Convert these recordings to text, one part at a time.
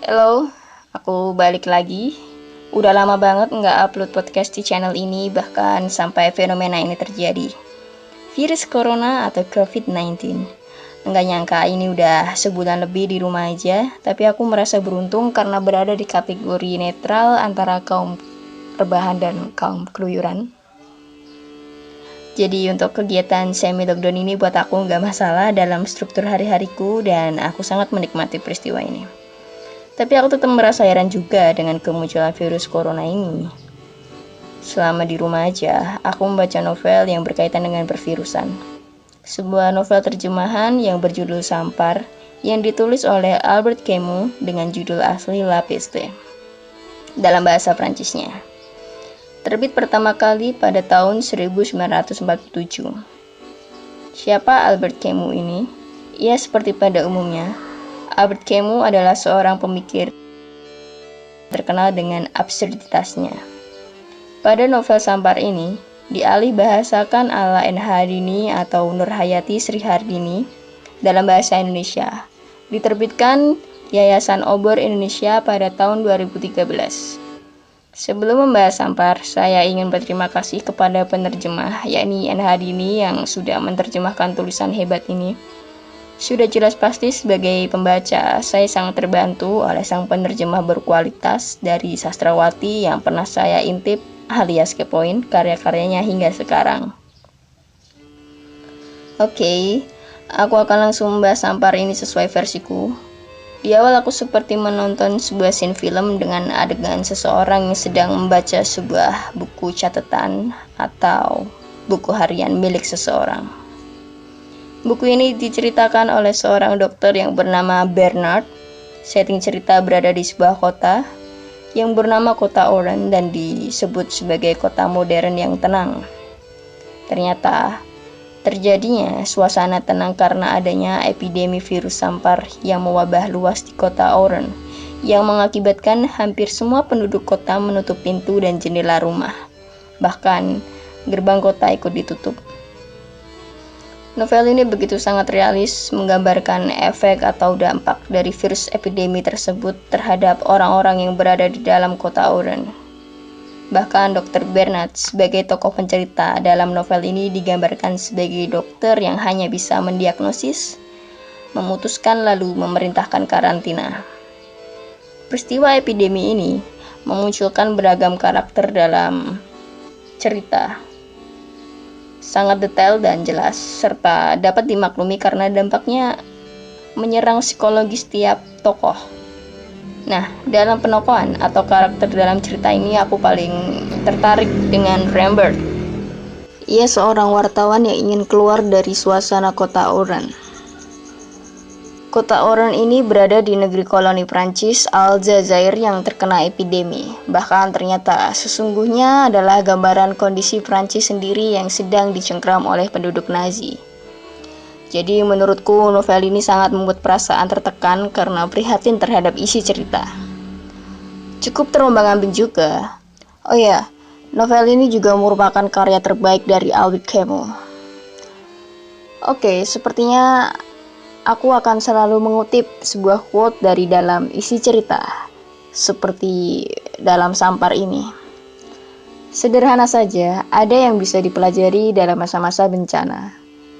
Halo, aku balik lagi. Udah lama banget nggak upload podcast di channel ini, bahkan sampai fenomena ini terjadi. Virus Corona atau COVID-19. Nggak nyangka ini udah sebulan lebih di rumah aja, tapi aku merasa beruntung karena berada di kategori netral antara kaum rebahan dan kaum keluyuran. Jadi untuk kegiatan semi-lockdown ini buat aku nggak masalah dalam struktur hari-hariku dan aku sangat menikmati peristiwa ini. Tapi aku tetap merasa heran juga dengan kemunculan virus corona ini. Selama di rumah aja, aku membaca novel yang berkaitan dengan pervirusan. Sebuah novel terjemahan yang berjudul Sampar, yang ditulis oleh Albert Camus dengan judul asli La Peste, dalam bahasa Prancisnya. Terbit pertama kali pada tahun 1947. Siapa Albert Camus ini? Ia seperti pada umumnya, Albert Camus adalah seorang pemikir terkenal dengan absurditasnya. Pada novel Sampar ini, dialih bahasakan ala N.H. atau Nurhayati Sri Hardini dalam bahasa Indonesia. Diterbitkan Yayasan Obor Indonesia pada tahun 2013. Sebelum membahas Sampar, saya ingin berterima kasih kepada penerjemah, yakni N.H. yang sudah menerjemahkan tulisan hebat ini. Sudah jelas pasti sebagai pembaca, saya sangat terbantu oleh sang penerjemah berkualitas dari sastrawati yang pernah saya intip alias kepoin karya-karyanya hingga sekarang. Oke, aku akan langsung membahas Sampar ini sesuai versiku. Di awal aku seperti menonton sebuah scene film dengan adegan seseorang yang sedang membaca sebuah buku catatan atau buku harian milik seseorang. Buku ini diceritakan oleh seorang dokter yang bernama Bernard. Setting cerita berada di sebuah kota yang bernama Kota Oran dan disebut sebagai kota modern yang tenang. Ternyata terjadinya suasana tenang karena adanya epidemi virus Sampar yang mewabah luas di Kota Oran yang mengakibatkan hampir semua penduduk kota menutup pintu dan jendela rumah. Bahkan gerbang kota ikut ditutup. Novel ini begitu sangat realis menggambarkan efek atau dampak dari virus epidemi tersebut terhadap orang-orang yang berada di dalam kota Oran. Bahkan Dr. Bernard sebagai tokoh pencerita dalam novel ini digambarkan sebagai dokter yang hanya bisa mendiagnosis, memutuskan lalu memerintahkan karantina. Peristiwa epidemi ini memunculkan beragam karakter dalam cerita. Sangat detail dan jelas, serta dapat dimaklumi karena dampaknya menyerang psikologis setiap tokoh. Nah, dalam penokohan atau karakter dalam cerita ini aku paling tertarik dengan Rambert. Ia seorang wartawan yang ingin keluar dari suasana kota Oran. Kota Oran ini berada di negeri koloni Prancis Aljazair yang terkena epidemi. Bahkan ternyata sesungguhnya adalah gambaran kondisi Prancis sendiri yang sedang dicengkram oleh penduduk Nazi. Jadi menurutku novel ini sangat membuat perasaan tertekan karena prihatin terhadap isi cerita. Cukup terombang-ambing juga. Oh ya, novel ini juga merupakan karya terbaik dari Albert Camus. Oke, sepertinya aku akan selalu mengutip sebuah quote dari dalam isi cerita, seperti dalam Sampar ini. Sederhana saja, ada yang bisa dipelajari dalam masa-masa bencana,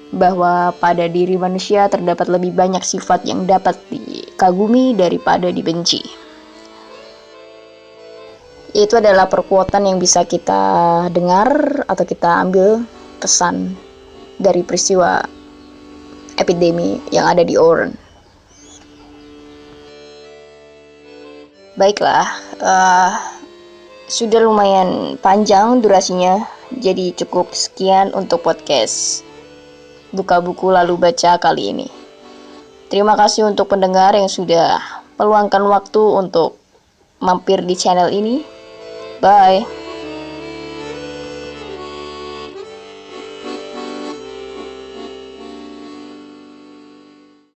bahwa pada diri manusia terdapat lebih banyak sifat yang dapat dikagumi daripada dibenci. Itu adalah perkuatan yang bisa kita dengar atau kita ambil pesan dari peristiwa epidemi yang ada di Oran. Baiklah, sudah lumayan panjang durasinya, jadi cukup sekian untuk podcast Buka Buku Lalu Baca kali ini. Terima kasih untuk pendengar yang sudah meluangkan waktu untuk mampir di channel ini. Bye.